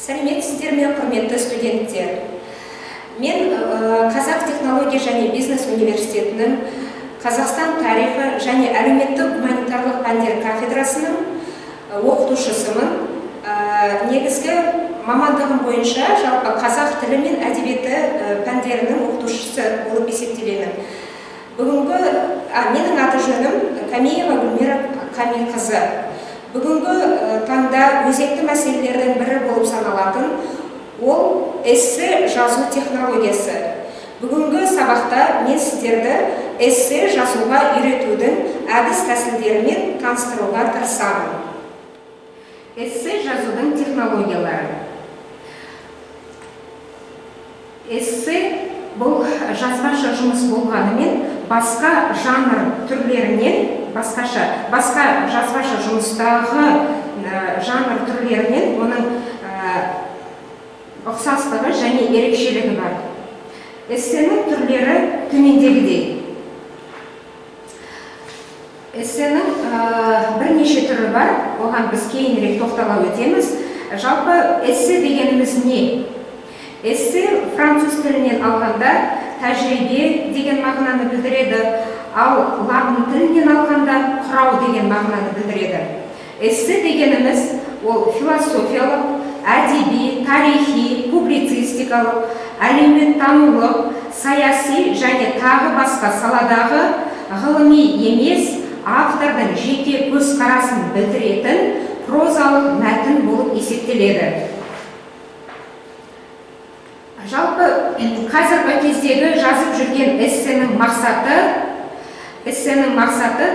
Сәлеметсіздер ме, құрметті студенттер? Мен Қазақ технология және бизнес университетінің Қазақстан тарихы және әлеуметтік гуманитарлық пәндер кафедрасының оқытушысымын. Негізгі мамандығым бойынша жалпы қазақ тілі мен әдебиеті пәндерінің оқытушысы болып есептелемін. Бүгінгі менің аты жөнім Камиева Гүлмира Камилқызы. Бүгінгі таңда өзекті мәселелердің бірі болып саналатын ол эссе жазу технологиясы. Бүгінгі сабақта мен сіздерді эссе жазуға үйретудің әдіс тәсілдерімен таныстыруға тырысамын. Эссе жазудың технологиялары. Эссе бұл жазбаша жұмыс болғанымен басқа жанр түрлерінен басқа жазбаша жұмыстағы жанр түрлерінен оның ұқсастығы және ерекшелігі бар. Эссенің түрлері төмендегідей. Эссенің бірнеше түрі бар, оған біз кейінірек тоқтала өтеміз. Жалпы эссе дегеніміз не? Эссе француз тілінен алғанда тәжірибе деген мағынаны білдіреді, ал латын тілінен алғанда құрау деген мағынаны білдіреді. Эссе дегеніміз ол философиялық, әдеби, тарихи, публицистикалық, әлеуметтанулық, саяси және тағы басқа саладағы ғылыми емес автордың жеке көзқарасын білдіретін прозалық мәтін болып есептеледі. Жалпы қазіргі кездегі жазып жүрген эссенің мақсаты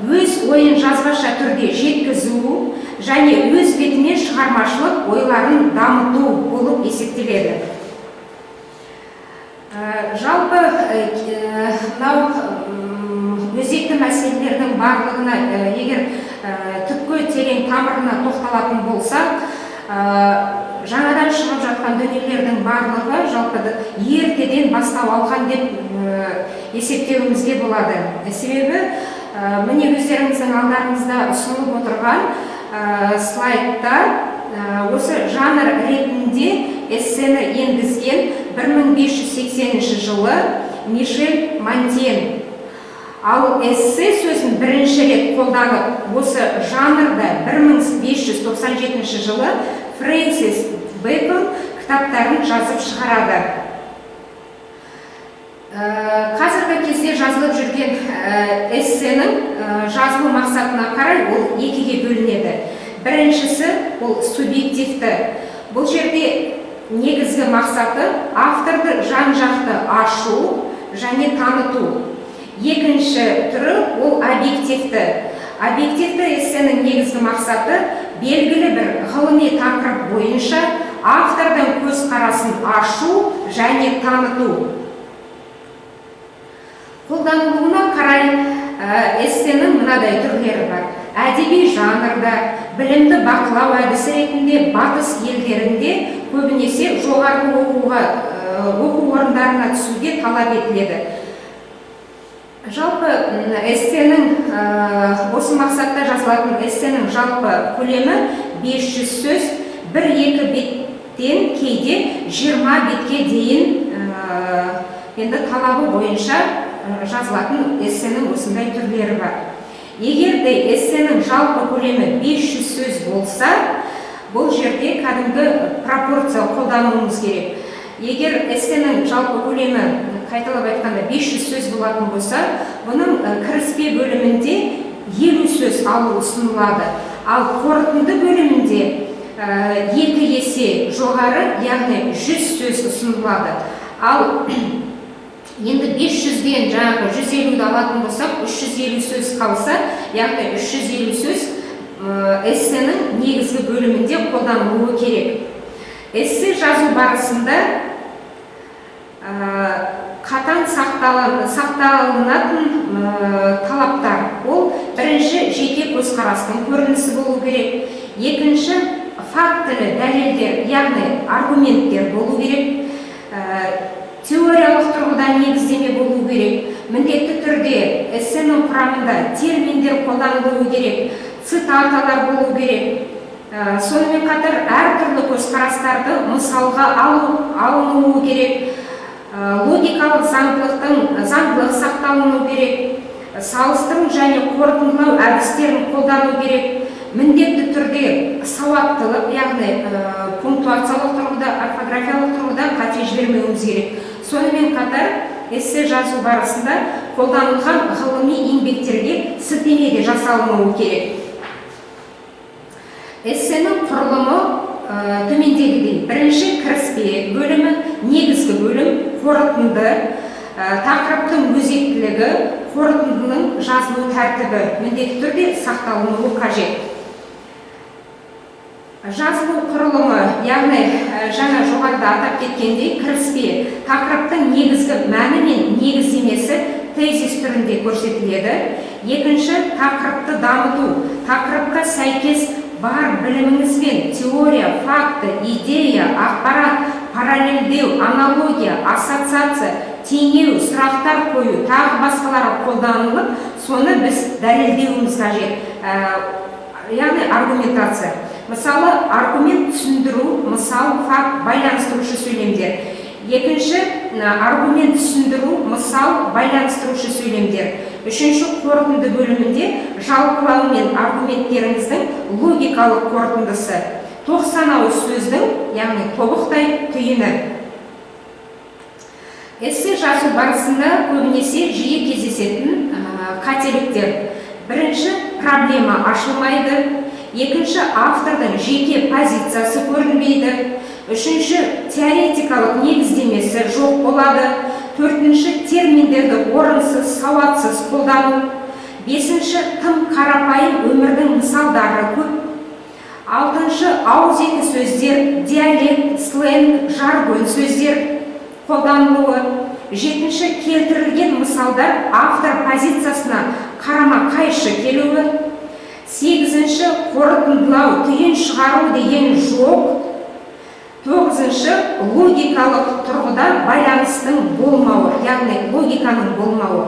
өз ойын жазбаша түрде жеткізу және өз бетімен шығармашылық ойларын дамыту болып есептеледі. Жалпы өзекті мәселелердің барлығына егер түпкі терең тамырына тоқталатын болсақ, жаңадан шығып жатқан дүниелердің барлығы жалпы ертеден бастау алған деп есептеуімізге болады. Себебі міне өздеріңіздің алдарыңызда ұсынылып отырған слайдта осы жанр ретінде эссені енгізген 1580 жылы Мишель Монтень. Ал эссе сөзін бірінші рет қолданып осы жанрда 1597 жылы Фрэнсис Бэкон кітаптарын жазып шығарады. Қазіргі кезде жазылып жүрген эссенің жазылу мақсатына қарай ол екіге бөлінеді. Біріншісі ол субъективті. Бұл жерде негізгі мақсаты авторды жан-жақты ашу және таныту. Екінші түрі ол объективті. Объективті эссенің негізгі мақсаты белгілі бір ғылыми тақырып бойынша автордың көзқарасын ашу және таныту. Қолданылуына қарай эссенің мынадай түрлері бар. Әдеби жанрда, білімді бақылау әдісі ретінде батыс елдерінде көбінесе жоғарғы оқу орындарына түсуге талап етіледі. Жалпы эссенің осы мақсатта жазылатын эссенің жалпы көлемі 500 сөз, 1-2 беттен кейде 20 бетке дейін енді талабы бойынша жазылатын эссенің осындай түрлері бар. Егер де эссенің жалпы көлемі 500 сөз болса, бұл жерде кәдімгі пропорция қолдануымыз керек. Егер эссенің жалпы көлемі қайталап айтқанда 500 сөз болатын болса, бұның кіріспе бөлімінде 50 сөз алу ұсынылады. Ал қорытынды бөлімінде 2 есе жоғары, яғни 100 сөз ұсынылады. Ал енді 500-ден жаңағы 150-ді алатын болсақ, 350 сөз қалса, яғни 350 сөз эссенің негізгі бөлімінде қолданылуы керек. Эссе жазу барысында қатаң сақталынатын талаптар. Ол бірінші жеке көзқарастың көрінісі болу керек. Екінші фактілі дәлелдер, яғни аргументтер болу керек. Теориялық тұрғыдан негіздеме болу керек. Міндетті түрде эссенің құрамында терминдер қолданылуы керек, цитаталар болу керек. Сонымен қатар әртүрлі көзқарастарды мысалға алынуы керек, логикалық заңдылық сақталыну керек, салыстыру және қорытындылау әдістерін қолдану керек, міндетті түрде сауаттылық, яғни пунктуациялық тұрғыда, орфографиялық тұрғыда қате жібермеуіміз керек. Сонымен қатар эссе жазу барысында қолданылған ғылыми еңбектерге сілтеме де жасалынуы керек. Эссенің құрылымы төмендегідей: бірінші кіріспе бөлімі, негізгі бөлім, қорытынды, тақырыптың өзектілігі, қорытындының жазылу тәртібі міндетті түрде сақталынуы қажет. Жазылу құрылымы, яғни жаңа жоғарыда атап кеткендей, кіріспе тақырыптың негізгі мәні мен негіздемесі тезис түрінде көрсетіледі. Екінші, тақырыпты дамыту, тақырыпқа сәйкес бар біліміңізбен теория, факты, идея, ақпарат, параллельдеу, аналогия, ассоциация, теңеу, сұрақтар қою, тағы басқалары қолданылып, соны біз дәлелдеуіміз қажет. Яғни аргументация. Мысалы, аргумент түсіндіру, мысал, факт, байланыстырушы сөйлемдер. Екінші, аргумент түсіндіру, мысал, байланыстырушы сөйлемдер. Үшінші, қорытынды бөлімінде жалпылау мен аргументтеріңіздің логикалық қорытындысы. 90 сөздің, яғни тобықтай түйіні. Эссе жазу барысында көбінесе жиі кездесетін қателіктер. Бірінші, проблема ашылмайды. Екінші, автордың жеке позициясы көрінбейді. Үшінші, теоретикалық негіздемесі жоқ болады. Төртінші, терминдерді орынсыз, сауатсыз қолдану. Бесінші, тым қарапайым өмірдің мысалдары көп. Алтыншы, ауызекі сөздер, диалект, сленг, жаргон сөздер қолданылуы. Жетінші, келтірілген мысалдар автор позициясына қарама қайшы келуі. Сегізінші, қорытындылау, түйін шығару деген жоқ. Тоғызыншы, логикалық тұрғыда байланыстың болмауы, яғни логиканың болмауы.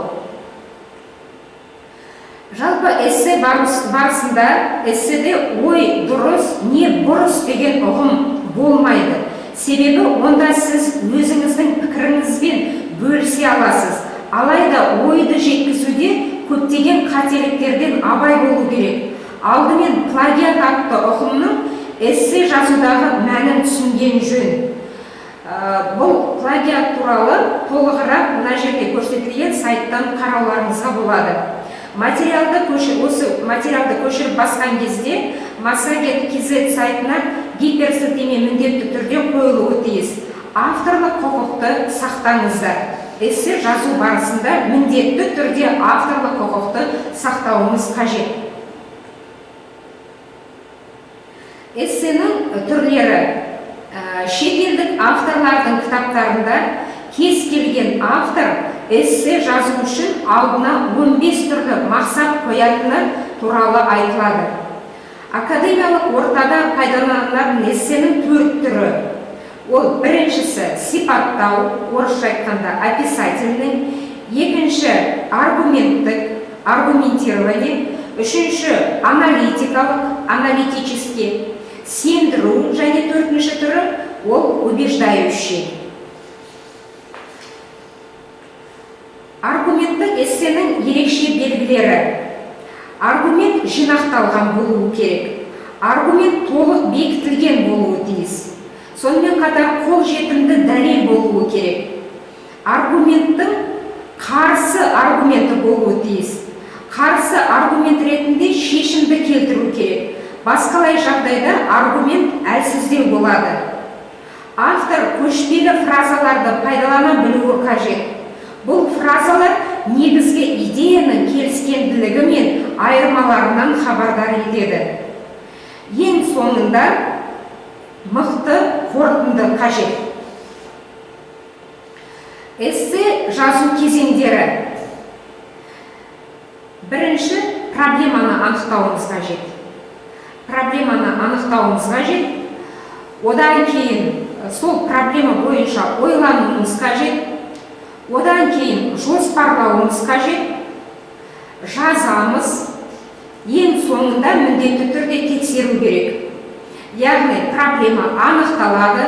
Жалпы эссе барысында эсседе ой дұрыс, не бұрыс деген ұғым болмайды. Себебі онда сіз өзіңіздің пікіріңізбен бөлісе аласыз. Алайда ойды жеткізуде көптеген қателіктерден абай болу керек. Алдымен плагиат атты ұғымның эссе жазудағы мәнін түсінген жөн. Бұл плагиат туралы толығырақ мына жерде көрсетілген сайттан қарауларыңызға болады. Осы материалды көшіріп басқан кезде Массагет KZ сайтына гиперсілтеме міндетті түрде қойылуы тиіс. Авторлық құқықты сақтаңыздар. Эссе жазу барысында міндетті түрде авторлық құқықты сақтауымыз қажет. Эссенің түрлері. Шетелдік авторлардың кітаптарында кез келген автор эссе жазу үшін алдына 15 түрлі мақсат қоятыны туралы айтылады. Академиялық ортада пайдаланылатын эссенің 4 түрі. Ол біріншісі сипаттау, орысша айтқанда описательный, екінші аргументтік, аргументирование, үшінші аналитикалық, аналитический, сендіру және төртінші түрі ол убеждающий. Аргументтік эссенің ерекше белгілері. Аргумент жинақталған болуы керек. Аргумент толық бекітілген болуы тиіс. Сонымен қатар қолжетімді дәлел болуы керек. Аргументтің қарсы аргументі болуы тиіс. Қарсы аргумент ретінде шешімді келтіру керек. Басқалай жағдайда аргумент әлсіздеу болады. Автор көшпелі фразаларды пайдалана білуі қажет. Бұл фразалар негізгі идеяның келіскенділігі мен айырмаларынан хабардар етеді. Ең соңында мықты қорытынды қажет. Эссе жазу кезеңдері. Бірінші, проблеманы анықтауымыз қажет. Одан кейін сол проблема бойынша ойлануымыз қажет. Одан кейін жоспарлауымыз қажет. Жазамыз. Ең соңында міндетті түрде тексеру керек. яғни проблема анықталады,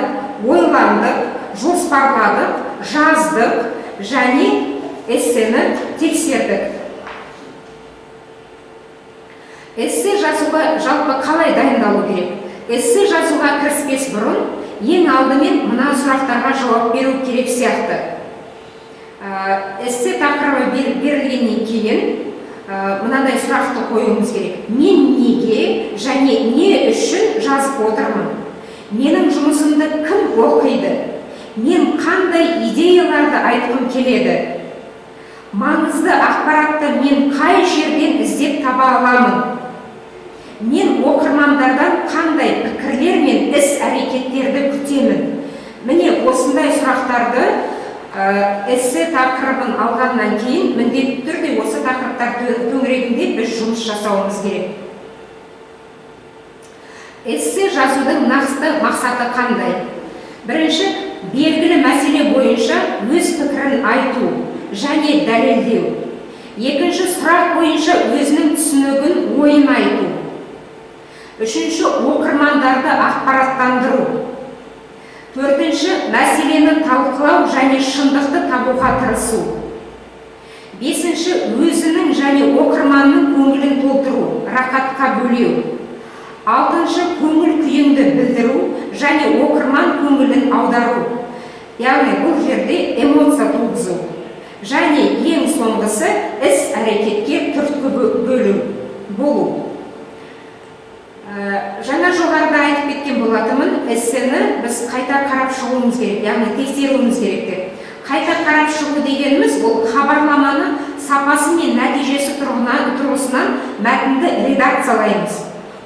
ойландық, жоспарладық, жаздық және эссені тексердік. Эссе жазуға жалпы қалай дайындалу керек? Эссе жазуға кіріспес бұрын ең алдымен мына сұрақтарға жауап беру керек сияқты. Эссе тақырыбы берілгеннен кейін мынандай сұрақты қоюымыз керек. Мен неге және не үшін жазып отырмын? Менің жұмысымды кім оқиды? Мен қандай идеяларды айтқым келеді? Маңызды ақпаратты мен қай жерден іздеп таба аламын? Мен оқырмандардан қандай пікірлер мен іс-әрекеттерді күтемін? Міне осындай сұрақтарды эссе тақырыбын алғаннан кейін міндетті түрде осы тақырыптар төңірегінде біз жұмыс жасауымыз керек. Эссе жазудың нақты мақсаты қандай? Бірінші, белгілі мәселе бойынша өз пікірін айту және дәлелдеу. Екінші, сұрақ бойынша өзінің түсінігін, ойын айту. Үшінші, оқырмандарды ақпараттандыру. Төртінші, мәселені талқылау және шындықты табуға тырысу. Бесінші, өзінің және оқырманның көңілін толтыру, рақатқа бөлеу. Алтыншы, көңіл күйіңді білдіру және оқырман көңілін аудару. Яғни бұл жерде эмоция туғызу. Және ең соңғысы іс-әрекетке түрткі болу. Жаңа жоғарыда айтып кеткен болатынмын, эссені біз қайта қарап шығуымыз керек, яғни тексеруіміз керек. Қайта қарап шығу дегеніміз бұл хабарламаны сапасы мен нәтижесі тұрғысынан мәтінді редакциялаймыз.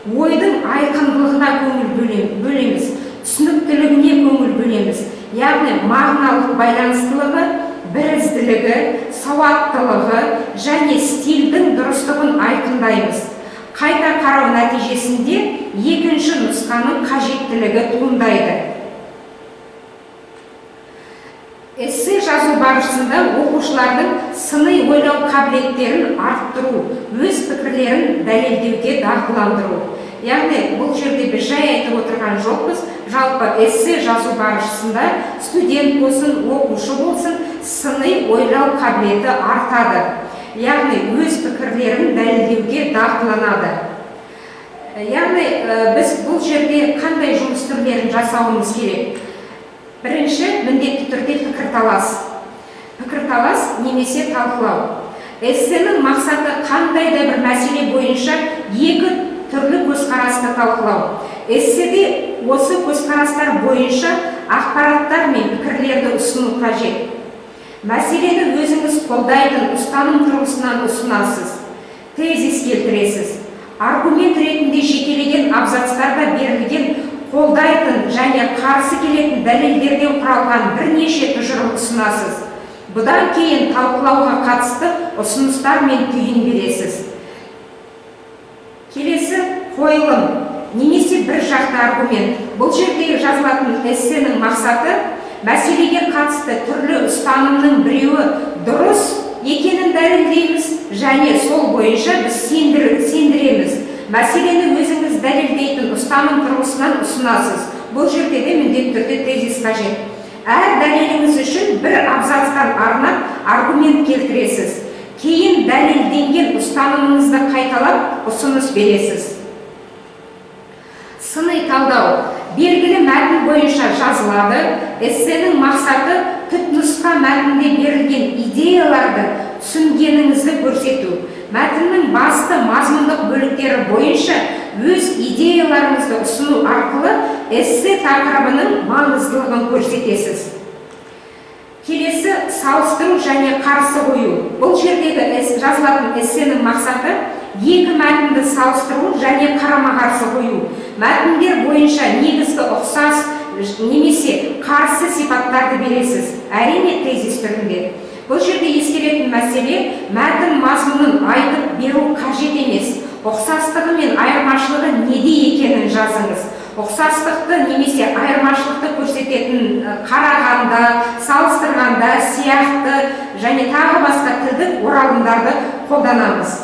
Ойдың айқындылығына көңіл бөлеміз, түсініктілігіне көңіл бөлеміз. Яғни мағыналық байланыстылығы, бірізділігі, сауаттылығы және стильдің дұрыстығын айқындаймыз. Қайта қарау нәтижесінде екінші нұсқаның қажеттілігі туындайды. Эссе жазу барысында оқушылардың сыни ойлау қабілеттерін арттыру, өз пікірлерін дәлелдеуге дағдыландыру. Яғни бұл жерде біз жай айтып отырған жоқпыз, жалпы эссе жазу барысында студент болсын, оқушы болсын, сыни ойлау қабілеті артады. Яғни өз пікірлерін дәлелдеуге дағдыланады. Яғни біз бұл жерде қандай жұмыс түрлерін жасауымыз керек? Бірінші, міндетті түрде пікірталас. Пікірталас немесе талқылау. Эссенің мақсаты қандай да бір мәселе бойынша екі түрлі көзқарасты талқылау. Эсседе осы көзқарастар бойынша ақпараттар мен пікірлерді ұсыну қажет. Мәселені өзіңіз қолдайтын ұстаным тұрғысынан ұсынасыз, тезис келтіресіз. Аргумент ретінде жекелеген абзацтарда берілген қолдайтын және қарсы келетін дәлелдерден құралған бірнеше тұжырым ұсынасыз. Бұдан кейін талқылауға қатысты ұсыныстар мен түйін бересіз. Келесі қойылым немесе бір жақты аргумент. Бұл жерде жазылатын эссенің мақсаты мәселеге қатысты түрлі ұстанымның біреуі дұрыс екенін дәлелдейміз және сол бойынша біз сендіреміз. Мәселені өзіңіз дәлелдейтін ұстаным тұрғысынан ұсынасыз. Бұл жерде де міндетті түрде тезис қажет. Әр дәлеліңіз үшін бір абзацтан арнап аргумент келтіресіз. Кейін дәлелденген ұстанымыңызды қайталап ұсыныс бересіз. Сыни талдау белгілі мәтін бойынша жазылады. Эссенің мақсаты түпнұсқа мәтінде берілген идеяларды түсінгеніңізді көрсету. Мәтіннің басты мазмұндық бөліктері бойынша өз идеяларыңызды ұсыну арқылы эссе тақырыбының маңыздылығын көрсетесіз. Келесі салыстыру және қарсы қою. Бұл жердегі жазылатын эссенің мақсаты екі мәтінді салыстыру және қарама-қарсы қою. Мәтіндер бойынша негізгі ұқсас немесе қарсы сипаттарды бересіз, әрине тезис түрінде. Бұл жерде ескеретін мәселе мәтін мазмұнын айтып беру қажет емес. Ұқсастығы мен айырмашылығы неде екенін жазыңыз. Ұқсастықты немесе айырмашылықты көрсететін қарағанда, салыстырғанда, сияқты және тағы басқа тілдік оралымдарды қолданамыз.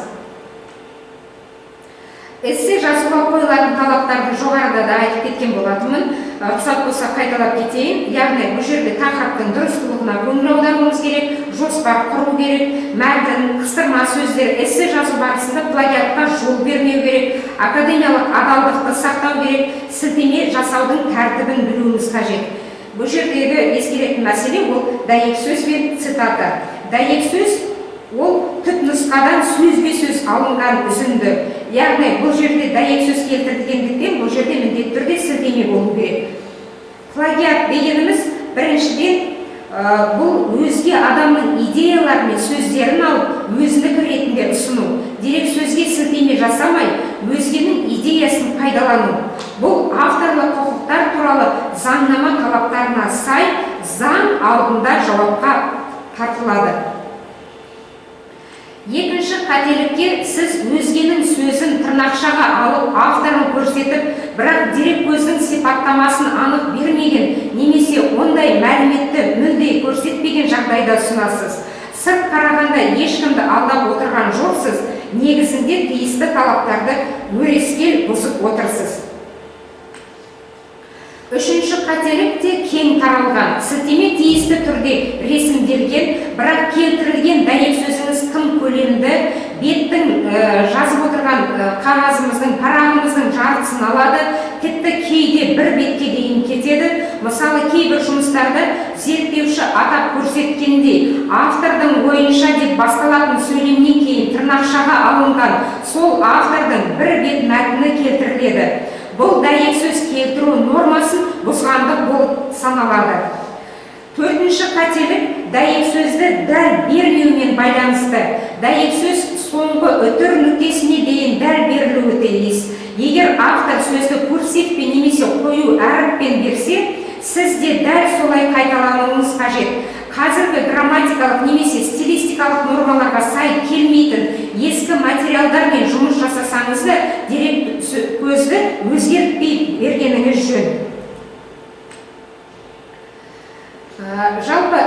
Эссе жазуға қойылатын талаптарды жоғарыда да айтып кеткен болатынмын. Рұқсат болса қайталап кетейін. Яғни бұл жерде тақырыптың дұрыстылығына көңіл аударуымыз керек, жоспар құру керек, мәтін, қыстырма сөздер, эссе жазу барысында плагиатқа жол бермеу керек, академиялық адалдықты сақтау керек, сілтеме жасаудың тәртібін білуіміз қажет. Бұл жердегі ескеретін мәселе ол дәйек сөз бен цитата. Дәйек сөз ол түпнұсқадан сөзбе-сөз алынған үзінді. Яғни бұл жерде дәйек сөз келтірілгендіктен бұл жерде міндетті түрде сілтеме болу керек. Плагиат дегеніміз біріншіден бұл өзге адамның идеялары мен сөздерін алып өзіндік ретінде ұсыну. Дерек сөзге сілтеме жасамай, өзгенің идеясын пайдалану. Бұл авторлық құқықтар туралы заңнама талаптарына сай заң алдында жауапқа тартылады. Екінші қателікке сіз өзгенің сөзін тырнақшаға алып авторын көрсетіп, бірақ дерек көздің сипаттамасын анық бермеген немесе ондай мәліметті мүлде көрсетпеген жағдайда ұсынасыз. Сырт қарағанда ешкімді алдап отырған жоқсыз, негізінде тиісті талаптарды өрескел бұзып отырсыз. Үшінші қателік те кең таралған. Сілтеме тиісті түрде ресімделген, бірақ келтірілген дәйек сөзіңіз тым көлемді, беттің жазып отырған қағазымыздың, парағымыздың жартысын алады, тіпті кейде бір бетке дейін кетеді. Мысалы, кейбір жұмыстарды зерттеуші атап көрсеткендей, автордың ойынша деп басталатын сөйлемнен кейін тырнақшаға алынған сол автордың бір бет мәтіні келтіріледі. Бұл дәйек сөз келтіру нормасын бұзғандық болып саналады. Төртінші қателік дәйек сөзді дәл бермеумен байланысты. Дәйек сөз соңғы үтір нүктесіне дейін дәл берілуі тиіс. Егер автор сөзді көрсетпей немесе қою әріппен берсе, сіз де дәл солай қайталануыңыз қажет. Қазіргі грамматикалық немесе стилистикалық нормаларға сай келмейтін ескі материалдармен жұмыс жасасаңыз да дерек көзді өзгертпей бергеніңіз жөн. Жалпы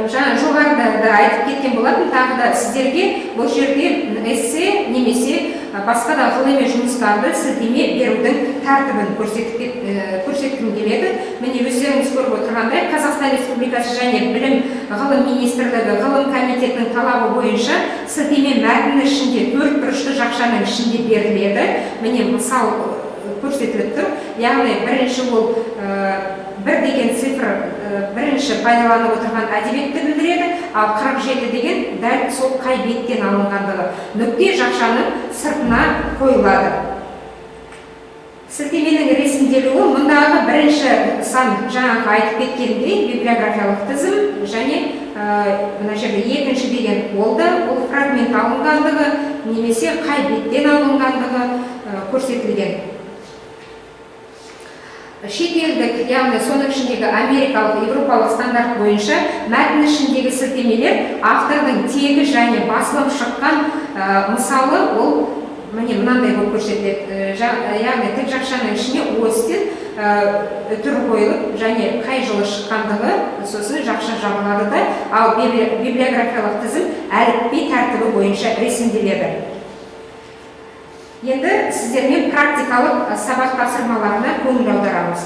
жоғарыда да айтып кеткен болатын, тағы да сіздерге бұл жерде эссе немесе басқа да ғылыми жұмыстарды сілтеме берудің тәртібін көрсеткім келеді. Міне өздеріңіз көріп отырғандай, Қазақстан Республикасы және Білім ғылым министрлігі ғылым комитетінің талабы бойынша сілтеме мәтіннің ішінде 4 бұрышты жақшаның ішінде беріледі. Міне мысал көрсетіліп тұр. Яғни бірінші ол бір деген цифр бірінші пайдаланып отырған әдебиетті білдіреді, ал 47 деген дәл сол қай беттен алынғандығы. Нүкте жақшаның сыртына қойылады. Сілтеменің ресімделуі мұндағы бірінші сан жаңағы айтып кеткендей библиографиялық тізім және мына жерде екінші деген ол фрагмент алынғандығы немесе қай беттен алынғандығы көрсетілген. Шетелдік, яғни соның ішіндегі америкалық, европалық стандарт бойынша мәтін ішіндегі сілтемелер автордың тегі және басылым шыққан мысалы ол міне мынандай болып көрсетіледі. Яғни тік жақшаның ішіне Остин үтір қойылып және қай жылы шыққандығы сосын жақша жабылады да, ал библиографиялық тізім әліпби тәртібі бойынша ресімделеді. Енді сіздермен практикалық сабақ тапсырмаларына көңіл аударамыз.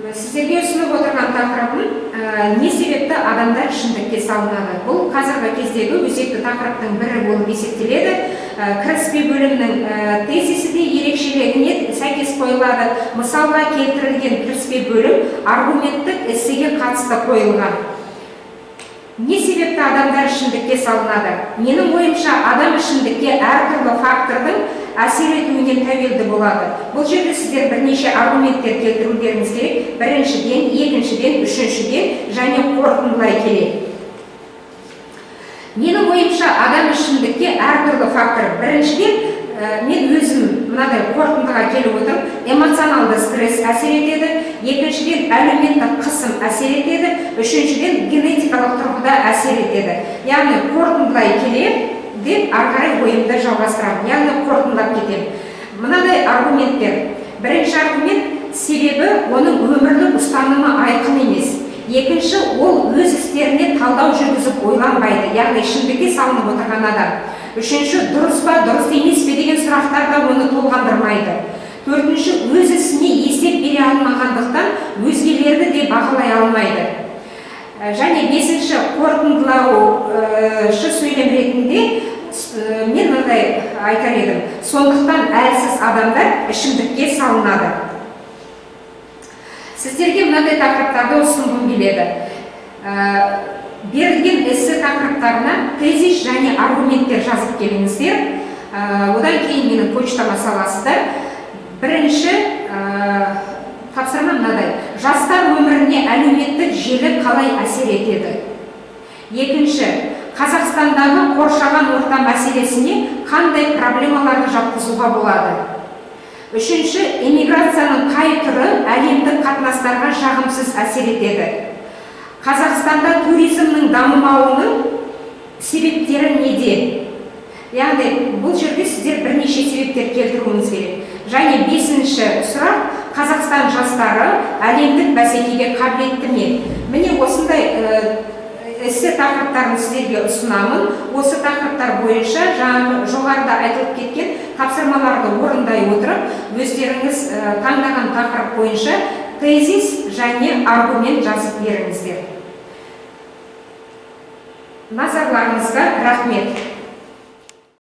Сіздерге ұсынып отырған тақырыбым не себепті адамдар шындыққа салынады. Бұл қазіргі кездегі өзекті тақырыптың бірі болып есептеледі. Кіріспе бөлімінің тезисі де ерекшелігіне сәйкес қойылады. Мысалға келтірілген кіріспе бөлім аргументтік эссеге қатысты қойылған. Не себепті адамдар ішімдікке салынады? Менің ойымша адам ішімдікке әртүрлі фактордың әсер етуінен тәуелді болады. Бұл жерде сіздер бірнеше аргументтер келтірулеріңіз керек. Біріншіден, екіншіден, үшіншіден және қорытындылай келе. Менің ойымша адам ішімдікке әртүрлі фактор. Біріншіден, мен өзім мынадай қорытындыға келіп отырып, эмоционалды стресс әсер етеді, екіншіден әлеуметтік қысым әсер етеді, үшіншіден генетикалық тұрғыда әсер етеді. Яғни қорытындылай келе деп ары қарай ойымды жалғастырамын. Яғни қорытындылап кетемін. Мынадай аргументтер. Бірінші аргумент себебі оның өмірлік ұстанымы айқын емес. Екінші, ол өз істеріне талдау жүргізіп ойланбайды, яғни шындыққа салынып отырған адам. Үшінші, дұрыс па, дұрыс емес пе деген сұрақтарда оны толғандырмайды. Төртінші, өз ісіне есеп бере алмағандықтан өзгелерді де бағалай алмайды. Және бесінші, қорытындылаушы сөйлем ретінде мен мындай айтар едім. Сондықтан әлсіз адамдар ішімдікке салынады. Сіздерге мынандай тақырыптарды ұсынғым келеді. Берілген эссе тақырыптарына тезис және аргументтер жазып келіңіздер. Одан кейін менің почтама саласыздар. Бірінші тапсырма мынадай: жастар өміріне әлеуметтік желі қалай әсер етеді? Екінші, Қазақстандағы қоршаған орта мәселесіне қандай проблемаларды жатқызуға болады? Үшінші, эмиграцияның қай түрі әлемдік қатынастарға жағымсыз әсер етеді? Қазақстанда туризмнің дамымауының себептері неде? Яғни, бұл жерде сіздер бірнеше себептер келтіруіңіз керек. Және бесінші сұрақ: Қазақстан жастары әлемдік бәсекеге қабілетті ме? Міне осындай эссе тақырыптарын сіздерге ұсынамын. Осы тақырыптар бойынша жоғарыда айтылып кеткен тапсырмаларды орындай отырып, өздеріңіз таңдаған тақырып бойынша тезис және аргумент жазып беріңіздер. Назарларыңызға рахмет.